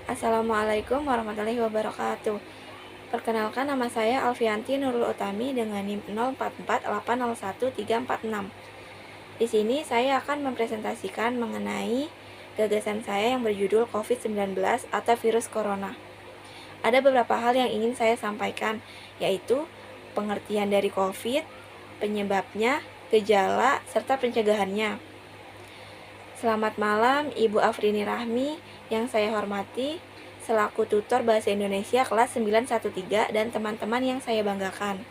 Assalamualaikum warahmatullahi wabarakatuh. Perkenalkan, nama saya Alfianti Nurul Utami dengan NIM 0448013446. Di sini saya akan mempresentasikan mengenai gagasan saya yang berjudul COVID-19 atau virus corona. Ada beberapa hal yang ingin saya sampaikan, yaitu pengertian dari COVID, penyebabnya, gejala, serta pencegahannya. Selamat malam Ibu Afrini Rahmi yang saya hormati, selaku tutor Bahasa Indonesia kelas 913 dan teman-teman yang saya banggakan.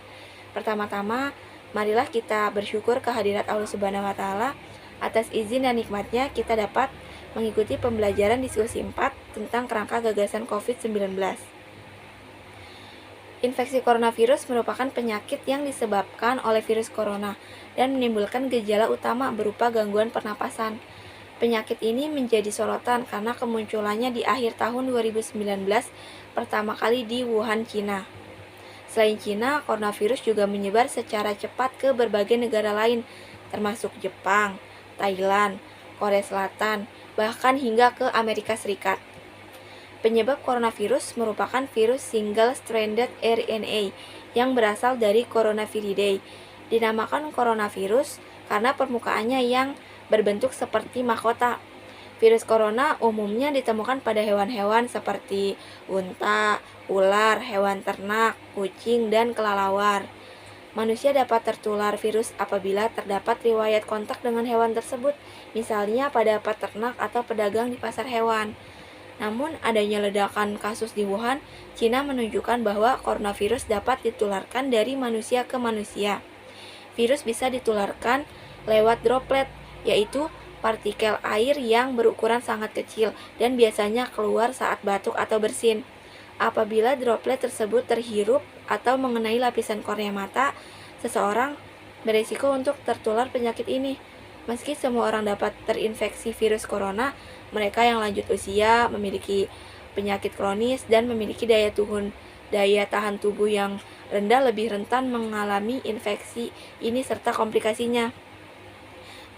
Pertama-tama, marilah kita bersyukur kehadirat Allah Subhanahu wa Ta'ala atas izin dan nikmatnya kita dapat mengikuti pembelajaran diskusi 4 tentang kerangka gagasan COVID-19. Infeksi coronavirus merupakan penyakit yang disebabkan oleh virus corona dan menimbulkan gejala utama berupa gangguan pernapasan. Penyakit ini menjadi sorotan karena kemunculannya di akhir tahun 2019 pertama kali di Wuhan, Cina. Selain Cina, coronavirus juga menyebar secara cepat ke berbagai negara lain, termasuk Jepang, Thailand, Korea Selatan, bahkan hingga ke Amerika Serikat. Penyebab coronavirus merupakan virus single-stranded RNA yang berasal dari Coronaviridae. Dinamakan coronavirus karena permukaannya yang berbentuk seperti mahkota. Virus corona umumnya ditemukan pada hewan-hewan seperti unta, ular, hewan ternak, kucing, dan kelelawar. Manusia dapat tertular virus apabila terdapat riwayat kontak dengan hewan tersebut, misalnya pada peternak atau pedagang di pasar hewan. Namun, adanya ledakan kasus di Wuhan, Cina menunjukkan bahwa coronavirus dapat ditularkan dari manusia ke manusia. Virus bisa ditularkan lewat droplet, yaitu partikel air yang berukuran sangat kecil dan biasanya keluar saat batuk atau bersin. Apabila droplet tersebut terhirup atau mengenai lapisan kornea mata, seseorang berisiko untuk tertular penyakit ini. Meski semua orang dapat terinfeksi virus corona, mereka yang lanjut usia, memiliki penyakit kronis, dan memiliki daya tahan tubuh yang rendah lebih rentan mengalami infeksi ini serta komplikasinya.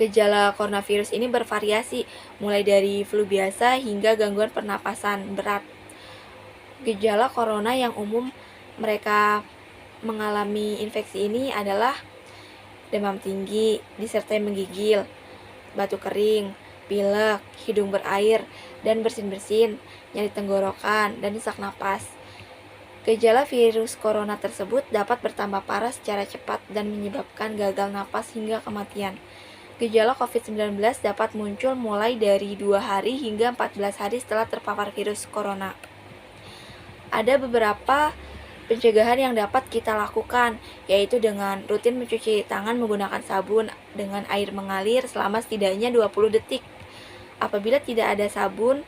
Gejala coronavirus ini bervariasi, mulai dari flu biasa hingga gangguan pernapasan berat. Gejala corona yang umum mereka mengalami infeksi ini adalah demam tinggi, disertai menggigil, batuk kering, pilek, hidung berair, dan bersin-bersin, nyeri tenggorokan, dan sesak napas. Gejala virus corona tersebut dapat bertambah parah secara cepat dan menyebabkan gagal napas hingga kematian. Gejala COVID-19 dapat muncul mulai dari 2 hari hingga 14 hari setelah terpapar virus corona. Ada beberapa pencegahan yang dapat kita lakukan, yaitu dengan rutin mencuci tangan menggunakan sabun dengan air mengalir selama setidaknya 20 detik. Apabila tidak ada sabun,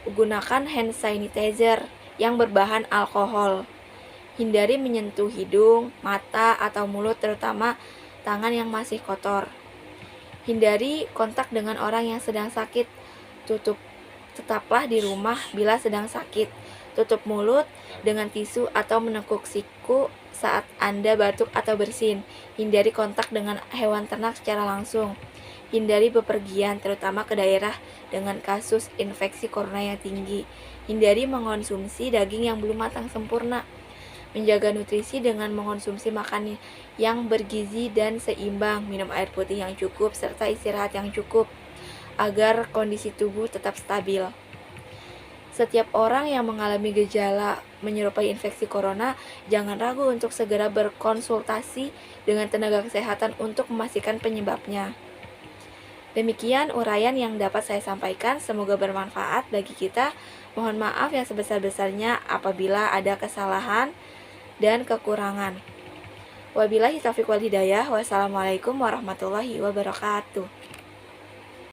gunakan hand sanitizer yang berbahan alkohol. Hindari menyentuh hidung, mata, atau mulut, terutama tangan yang masih kotor. Hindari kontak dengan orang yang sedang sakit. Tetaplah di rumah bila sedang sakit. Tutup mulut dengan tisu atau menekuk siku saat Anda batuk atau bersin. Hindari kontak dengan hewan ternak secara langsung. Hindari bepergian, terutama ke daerah dengan kasus infeksi corona yang tinggi. Hindari mengonsumsi daging yang belum matang sempurna. Menjaga nutrisi dengan mengonsumsi makanan yang bergizi dan seimbang, minum air putih yang cukup, serta istirahat yang cukup agar kondisi tubuh tetap stabil. Setiap orang yang mengalami gejala menyerupai infeksi corona, jangan ragu untuk segera berkonsultasi dengan tenaga kesehatan untuk memastikan penyebabnya. Demikian uraian yang dapat saya sampaikan, semoga bermanfaat bagi kita. Mohon maaf yang sebesar-besarnya apabila ada kesalahan dan kekurangan. Wabillahi taufiq wal hidayah. Wassalamualaikum warahmatullahi wabarakatuh.